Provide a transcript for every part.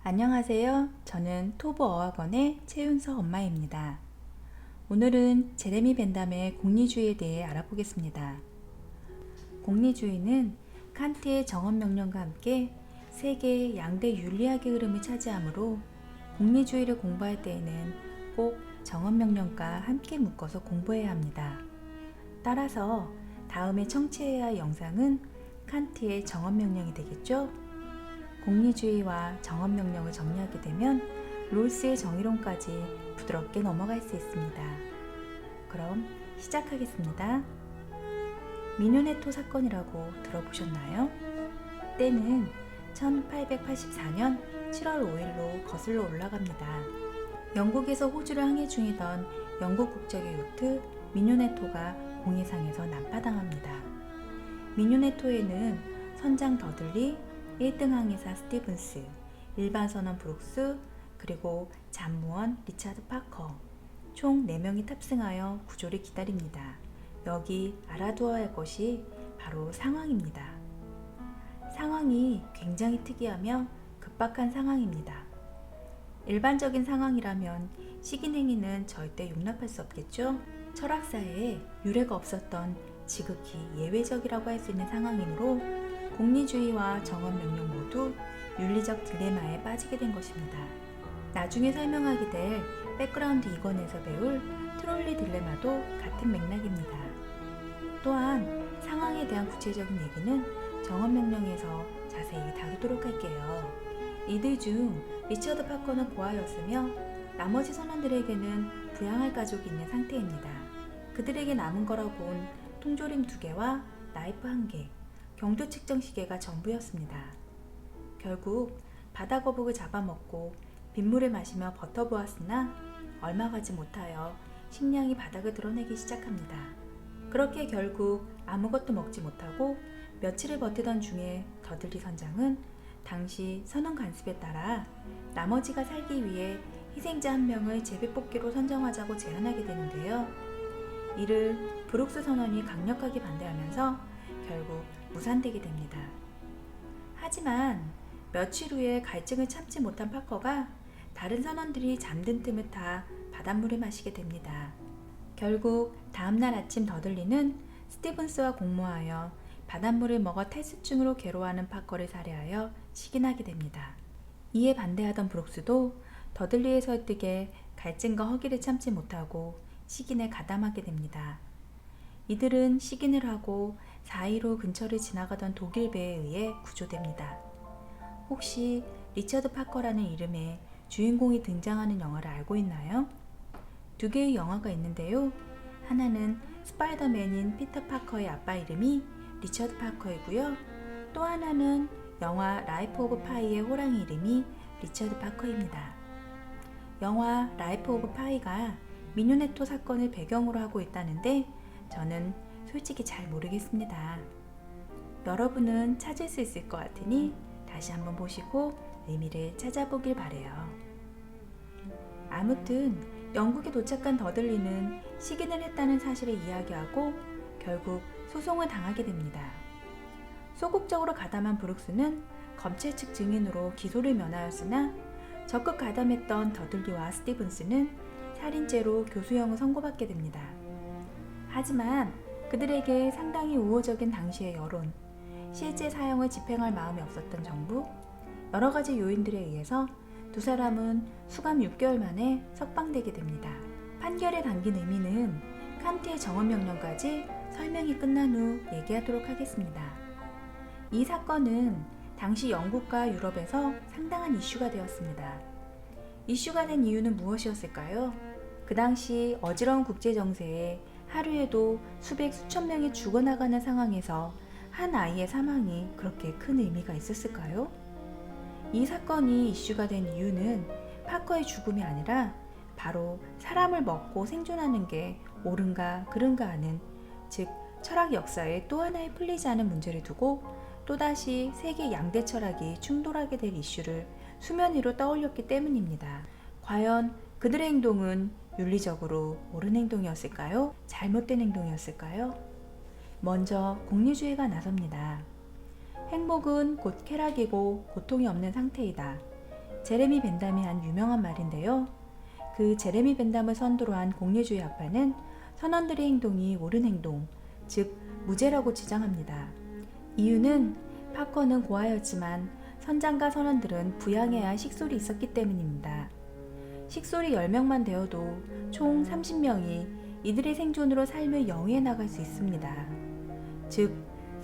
안녕하세요. 저는 토브 어학원의 최윤서 엄마입니다. 오늘은 제레미 벤담의 공리주의에 대해 알아보겠습니다. 공리주의는 칸트의 정언명령과 함께 세계의 양대 윤리학의 흐름을 차지하므로 공리주의를 공부할 때에는 꼭 정언명령과 함께 묶어서 공부해야 합니다. 따라서 다음에 청취해야 할 영상은 칸트의 정언명령이 되겠죠? 공리주의와 정언명령을 정리하게 되면 롤스의 정의론까지 부드럽게 넘어갈 수 있습니다. 그럼 시작하겠습니다. 미뉴네토 사건이라고 들어보셨나요? 때는 1884년 7월 5일로 거슬러 올라갑니다. 영국에서 호주를 항해 중이던 영국 국적의 요트 미뉴네토가 공해상에서 난파당합니다. 미뉴네토에는 선장 더들리, 1등 항해사 스티븐스, 일반 선원 브룩스, 그리고 잠무원 리차드 파커 총 4명이 탑승하여 구조를 기다립니다. 여기 알아두어야 할 것이 바로 상황입니다. 상황이 굉장히 특이하며 급박한 상황입니다. 일반적인 상황이라면 식인행위는 절대 용납할 수 없겠죠? 철학사에 유례가 없었던 지극히 예외적이라고 할 수 있는 상황이므로 공리주의와 정언명령 모두 윤리적 딜레마에 빠지게 된 것입니다. 나중에 설명하게 될 백그라운드 2권에서 배울 트롤리 딜레마도 같은 맥락입니다. 또한 상황에 대한 구체적인 얘기는 정언명령에서 자세히 다루도록 할게요. 이들 중 리처드 파커는 고아였으며 나머지 선원들에게는 부양할 가족이 있는 상태입니다. 그들에게 남은 거라 본 통조림 2개와 나이프 1개, 경도 측정 시계가 전부였습니다. 결국 바다 거북을 잡아먹고 빗물을 마시며 버텨보았으나 얼마 가지 못하여 식량이 바닥을 드러내기 시작합니다. 그렇게 결국 아무것도 먹지 못하고 며칠을 버티던 중에 더들리 선장은 당시 선원 관습에 따라 나머지가 살기 위해 희생자 1명을 제비뽑기로 선정하자고 제안하게 되는데요. 이를 브룩스 선원이 강력하게 반대하면서 결국 무산되게 됩니다. 하지만 며칠 후에 갈증을 참지 못한 파커가 다른 선원들이 잠든 틈을 타 바닷물을 마시게 됩니다. 결국 다음날 아침 더들리는 스티븐스와 공모하여 바닷물을 먹어 탈수증으로 괴로워하는 파커를 살해하여 식인하게 됩니다. 이에 반대하던 브룩스도 더들리의 설득에 갈증과 허기를 참지 못하고 식인에 가담하게 됩니다. 이들은 식인을 하고 4.15 근처를 지나가던 독일 배에 의해 구조됩니다. 혹시 리처드 파커라는 이름의 주인공이 등장하는 영화를 알고 있나요? 2개의 영화가 있는데요. 하나는 스파이더맨인 피터 파커의 아빠 이름이 리처드 파커이고요. 또 하나는 영화 라이프 오브 파이의 호랑이 이름이 리처드 파커입니다. 영화 라이프 오브 파이가 미뉴네토 사건을 배경으로 하고 있다는데 저는 솔직히 잘 모르겠습니다. 여러분은 찾을 수 있을 것 같으니 다시 한번 보시고 의미를 찾아보길 바래요. 아무튼 영국에 도착한 더들리는 식인을 했다는 사실을 이야기하고 결국 소송을 당하게 됩니다. 소극적으로 가담한 브룩스는 검찰 측 증인으로 기소를 면하였으나 적극 가담했던 더들리와 스티븐스는 살인죄로 교수형을 선고받게 됩니다. 하지만 그들에게 상당히 우호적인 당시의 여론, 실제 사형을 집행할 마음이 없었던 정부, 여러 가지 요인들에 의해서 2사람은 수감 6개월 만에 석방되게 됩니다. 판결에 담긴 의미는 칸트의 정언명령까지 설명이 끝난 후 얘기하도록 하겠습니다. 이 사건은 당시 영국과 유럽에서 상당한 이슈가 되었습니다. 이슈가 된 이유는 무엇이었을까요? 그 당시 어지러운 국제 정세에 하루에도 수백 수천 명이 죽어나가는 상황에서 한 아이의 사망이 그렇게 큰 의미가 있었을까요? 이 사건이 이슈가 된 이유는 파커의 죽음이 아니라 바로 사람을 먹고 생존하는 게 옳은가 그른가 하는, 즉 철학 역사의 또 하나의 풀리지 않은 문제를 두고 또다시 세계 양대 철학이 충돌하게 될 이슈를 수면 위로 떠올렸기 때문입니다. 과연 그들의 행동은 윤리적으로 옳은 행동이었을까요? 잘못된 행동이었을까요? 먼저 공리주의가 나섭니다. 행복은 곧 쾌락이고 고통이 없는 상태이다. 제레미 벤담이 한 유명한 말인데요. 그 제레미 벤담을 선두로 한 공리주의 학파는 선원들의 행동이 옳은 행동, 즉 무죄라고 주장합니다. 이유는 파커는 고아였지만 선장과 선원들은 부양해야 할 식솔이 있었기 때문입니다. 식솔이 10명만 되어도 총 30명이 이들의 생존으로 삶을 영위해 나갈 수 있습니다. 즉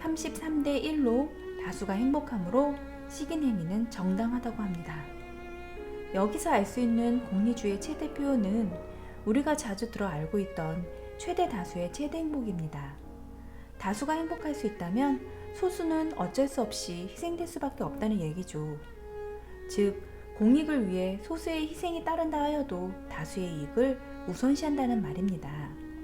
33대 1로 다수가 행복하므로 식인 행위는 정당하다고 합니다. 여기서 알 수 있는 공리주의의 최대 표현은 우리가 자주 들어 알고 있던 최대 다수의 최대 행복입니다. 다수가 행복할 수 있다면 소수는 어쩔 수 없이 희생될 수밖에 없다는 얘기죠. 즉 공익을 위해 소수의 희생이 따른다 하여도 다수의 이익을 우선시한다는 말입니다.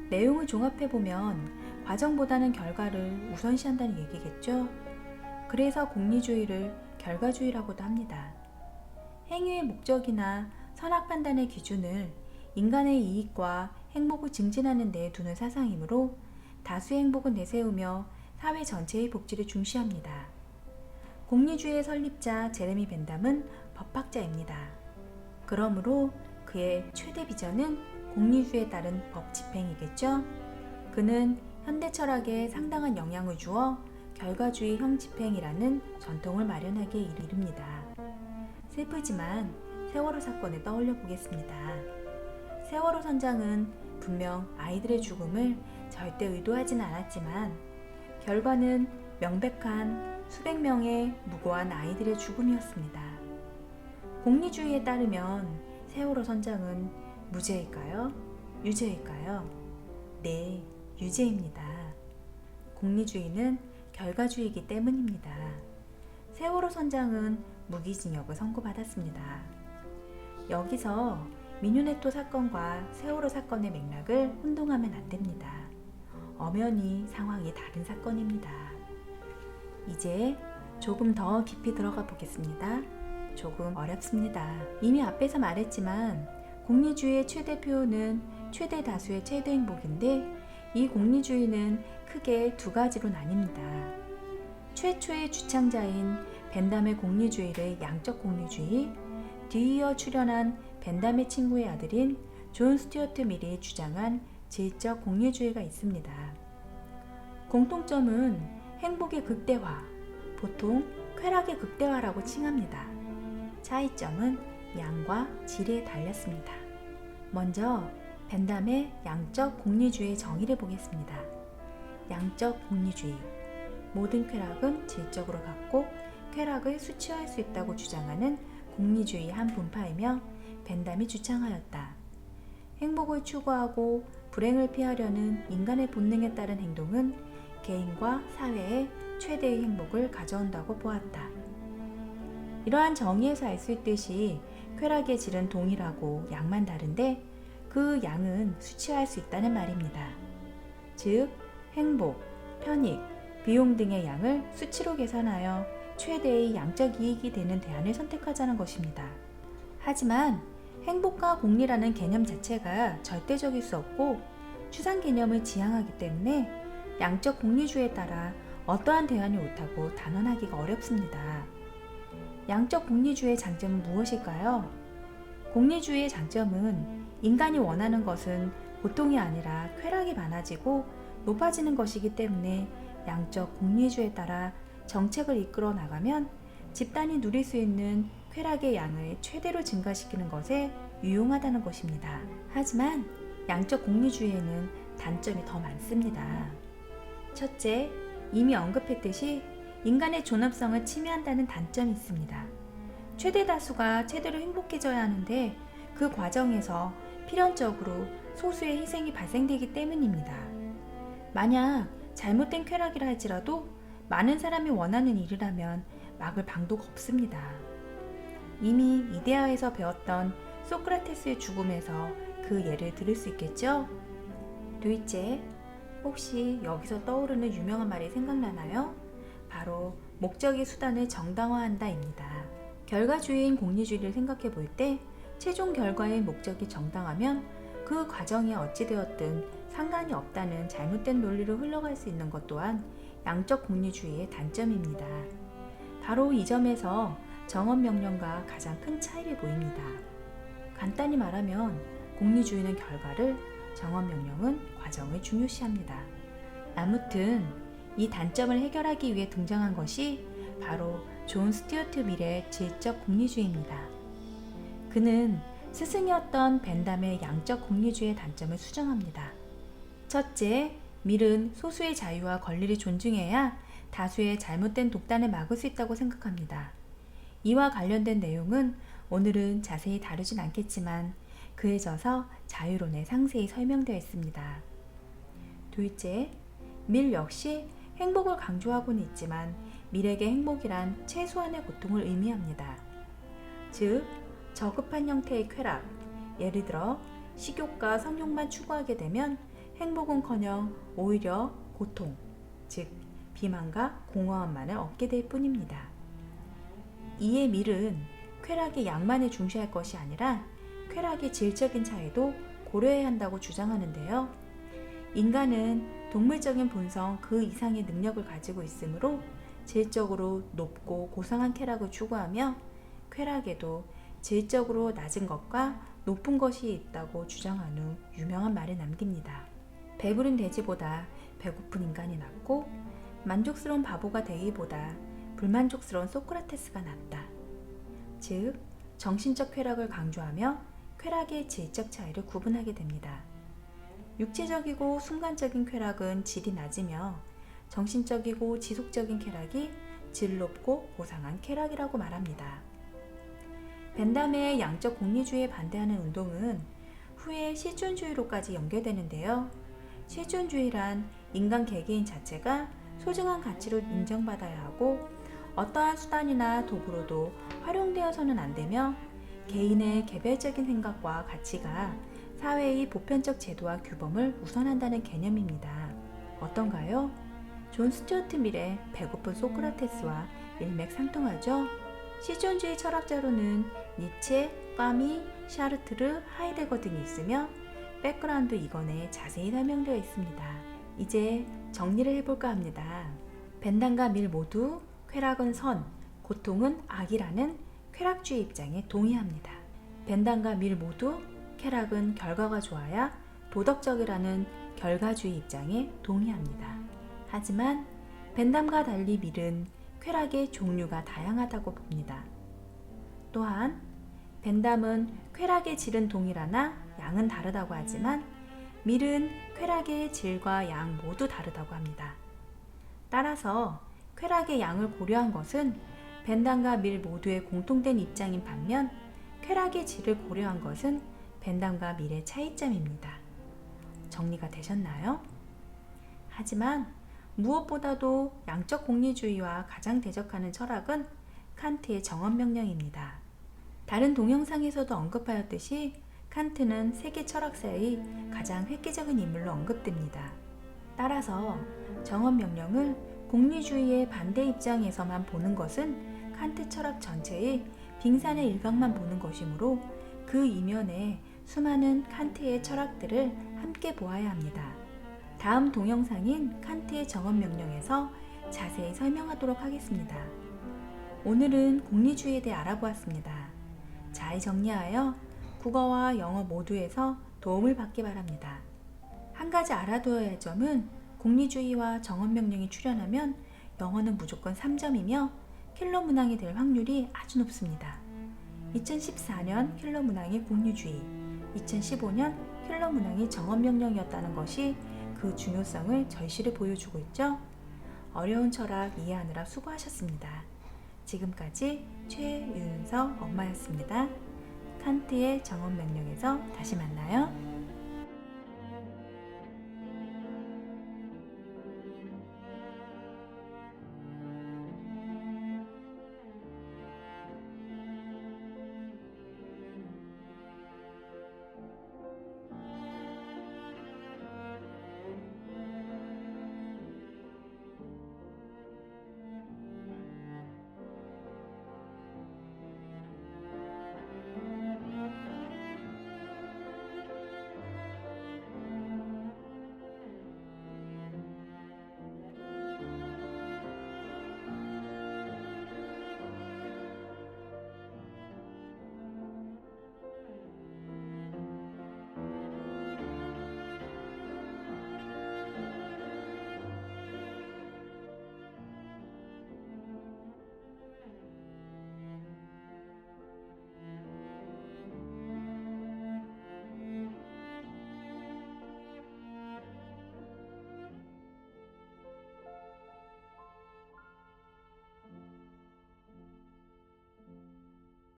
내용을 종합해보면 과정보다는 결과를 우선시한다는 얘기겠죠. 그래서 공리주의를 결과주의라고도 합니다. 행위의 목적이나 선악 판단의 기준을 인간의 이익과 행복을 증진하는 데 두는 사상이므로 다수의 행복을 내세우며 사회 전체의 복지를 중시합니다. 공리주의의 설립자 제레미 벤담은 법학자입니다. 그러므로 그의 최대 비전은 공리주의에 따른 법 집행이겠죠. 그는 현대 철학에 상당한 영향을 주어 결과주의형 집행이라는 전통을 마련하게 이릅니다. 슬프지만 세월호 사건을 떠올려 보겠습니다. 세월호 선장은 분명 아이들의 죽음을 절대 의도하진 않았지만 결과는 명백한 수백 명의 무고한 아이들의 죽음이었습니다. 공리주의에 따르면 세월호 선장은 무죄일까요? 유죄일까요? 네, 유죄입니다. 공리주의는 결과주의이기 때문입니다. 세월호 선장은 무기징역을 선고받았습니다. 여기서 미뉴네토 사건과 세월호 사건의 맥락을 혼동하면 안 됩니다. 엄연히 상황이 다른 사건입니다. 이제 조금 더 깊이 들어가 보겠습니다. 조금 어렵습니다. 이미 앞에서 말했지만 공리주의의 최대 표현은 최대 다수의 최대 행복인데 이 공리주의는 크게 두 가지로 나뉩니다. 최초의 주창자인 벤담의 공리주의를 양적 공리주의, 뒤이어 출연한 벤담의 친구의 아들인 존 스튜어트 밀이 주장한 질적 공리주의가 있습니다. 공통점은 행복의 극대화, 보통 쾌락의 극대화라고 칭합니다. 차이점은 양과 질에 달렸습니다. 먼저 벤담의 양적 공리주의의 정의를 보겠습니다. 양적 공리주의, 모든 쾌락은 질적으로 갖고 쾌락을 수치화할 수 있다고 주장하는 공리주의의 한 분파이며 벤담이 주창하였다. 행복을 추구하고 불행을 피하려는 인간의 본능에 따른 행동은 개인과 사회에 최대의 행복을 가져온다고 보았다. 이러한 정의에서 알 수 있듯이 쾌락의 질은 동일하고 양만 다른데 그 양은 수치화할 수 있다는 말입니다. 즉, 행복, 편익, 비용 등의 양을 수치로 계산하여 최대의 양적 이익이 되는 대안을 선택하자는 것입니다. 하지만 행복과 공리라는 개념 자체가 절대적일 수 없고 추상 개념을 지향하기 때문에 양적 공리주의에 따라 어떠한 대안이 옳다고 단언하기가 어렵습니다. 양적 공리주의의 장점은 무엇일까요? 공리주의의 장점은 인간이 원하는 것은 고통이 아니라 쾌락이 많아지고 높아지는 것이기 때문에 양적 공리주의에 따라 정책을 이끌어 나가면 집단이 누릴 수 있는 쾌락의 양을 최대로 증가시키는 것에 유용하다는 것입니다. 하지만 양적 공리주의에는 단점이 더 많습니다. 첫째, 이미 언급했듯이 인간의 존엄성을 침해한다는 단점이 있습니다. 최대 다수가 최대로 행복해져야 하는데 그 과정에서 필연적으로 소수의 희생이 발생되기 때문입니다. 만약 잘못된 쾌락이라 할지라도 많은 사람이 원하는 일이라면 막을 방도가 없습니다. 이미 이데아에서 배웠던 소크라테스의 죽음에서 그 예를 들을 수 있겠죠? 둘째, 혹시 여기서 떠오르는 유명한 말이 생각나나요? 바로 목적이 수단을 정당화한다입니다. 결과주의인 공리주의를 생각해 볼 때 최종 결과의 목적이 정당하면 그 과정이 어찌되었든 상관이 없다는 잘못된 논리로 흘러갈 수 있는 것 또한 양적 공리주의의 단점입니다. 바로 이 점에서 정언명령과 가장 큰 차이를 보입니다. 간단히 말하면 공리주의는 결과를, 정언명령은 과정을 중요시합니다. 아무튼 이 단점을 해결하기 위해 등장한 것이 바로 존 스튜어트 밀의 질적 공리주의입니다. 그는 스승이었던 벤담의 양적 공리주의의 단점을 수정합니다. 첫째, 밀은 소수의 자유와 권리를 존중해야 다수의 잘못된 독단을 막을 수 있다고 생각합니다. 이와 관련된 내용은 오늘은 자세히 다루진 않겠지만 그에 져서 자유론에 상세히 설명되어 있습니다. 둘째, 밀 역시 행복을 강조하고는 있지만 밀에게 행복이란 최소한의 고통을 의미합니다. 즉, 저급한 형태의 쾌락, 예를 들어 식욕과 성욕만 추구하게 되면 행복은커녕 오히려 고통, 즉 비만과 공허함만을 얻게 될 뿐입니다. 이에 밀은 쾌락의 양만을 중시할 것이 아니라 쾌락의 질적인 차이도 고려해야 한다고 주장하는데요. 인간은 동물적인 본성 그 이상의 능력을 가지고 있으므로 질적으로 높고 고상한 쾌락을 추구하며 쾌락에도 질적으로 낮은 것과 높은 것이 있다고 주장한 후 유명한 말을 남깁니다. 배부른 돼지보다 배고픈 인간이 낫고 만족스러운 바보가 되기보다 불만족스러운 소크라테스가 낫다. 즉, 정신적 쾌락을 강조하며 쾌락의 질적 차이를 구분하게 됩니다. 육체적이고 순간적인 쾌락은 질이 낮으며 정신적이고 지속적인 쾌락이 질 높고 고상한 쾌락이라고 말합니다. 벤담의 양적 공리주의에 반대하는 운동은 후에 실존주의로까지 연결되는데요. 실존주의란 인간 개개인 자체가 소중한 가치로 인정받아야 하고 어떠한 수단이나 도구로도 활용되어서는 안 되며 개인의 개별적인 생각과 가치가 사회의 보편적 제도와 규범을 우선한다는 개념입니다. 어떤가요? 존 스튜어트 밀의 배고픈 소크라테스와 일맥상통하죠? 실존주의 철학자로는 니체, 까미, 샤르트르, 하이데거 등이 있으며 백그라운드 이건에 자세히 설명되어 있습니다. 이제 정리를 해볼까 합니다. 벤담과 밀 모두 쾌락은 선, 고통은 악이라는 쾌락주의 입장에 동의합니다. 벤담과 밀 모두 쾌락은 결과가 좋아야 도덕적이라는 결과주의 입장에 동의합니다. 하지만 벤담과 달리 밀은 쾌락의 종류가 다양하다고 봅니다. 또한 벤담은 쾌락의 질은 동일하나 양은 다르다고 하지만 밀은 쾌락의 질과 양 모두 다르다고 합니다. 따라서 쾌락의 양을 고려한 것은 벤담과 밀 모두의 공통된 입장인 반면 쾌락의 질을 고려한 것은 벤담과 밀의 차이점입니다. 정리가 되셨나요? 하지만 무엇보다도 양적 공리주의와 가장 대적하는 철학은 칸트의 정언명령입니다. 다른 동영상에서도 언급하였듯이 칸트는 세계 철학사의 가장 획기적인 인물로 언급됩니다. 따라서 정언명령을 공리주의의 반대 입장에서만 보는 것은 칸트 철학 전체의 빙산의 일각만 보는 것이므로 그 이면에 수많은 칸트의 철학들을 함께 보아야 합니다. 다음 동영상인 칸트의 정언명령에서 자세히 설명하도록 하겠습니다. 오늘은 공리주의에 대해 알아보았습니다. 잘 정리하여 국어와 영어 모두에서 도움을 받기 바랍니다. 한 가지 알아두어야 할 점은 공리주의와 정언명령이 출현하면 영어는 무조건 3점이며 킬러 문항이 될 확률이 아주 높습니다. 2014년 킬러 문항이 공리주의, 2015년 킬러 문항이 정언명령이었다는 것이 그 중요성을 절실히 보여주고 있죠. 어려운 철학 이해하느라 수고하셨습니다. 지금까지 최윤서 엄마였습니다. 칸트의 정언명령에서 다시 만나요.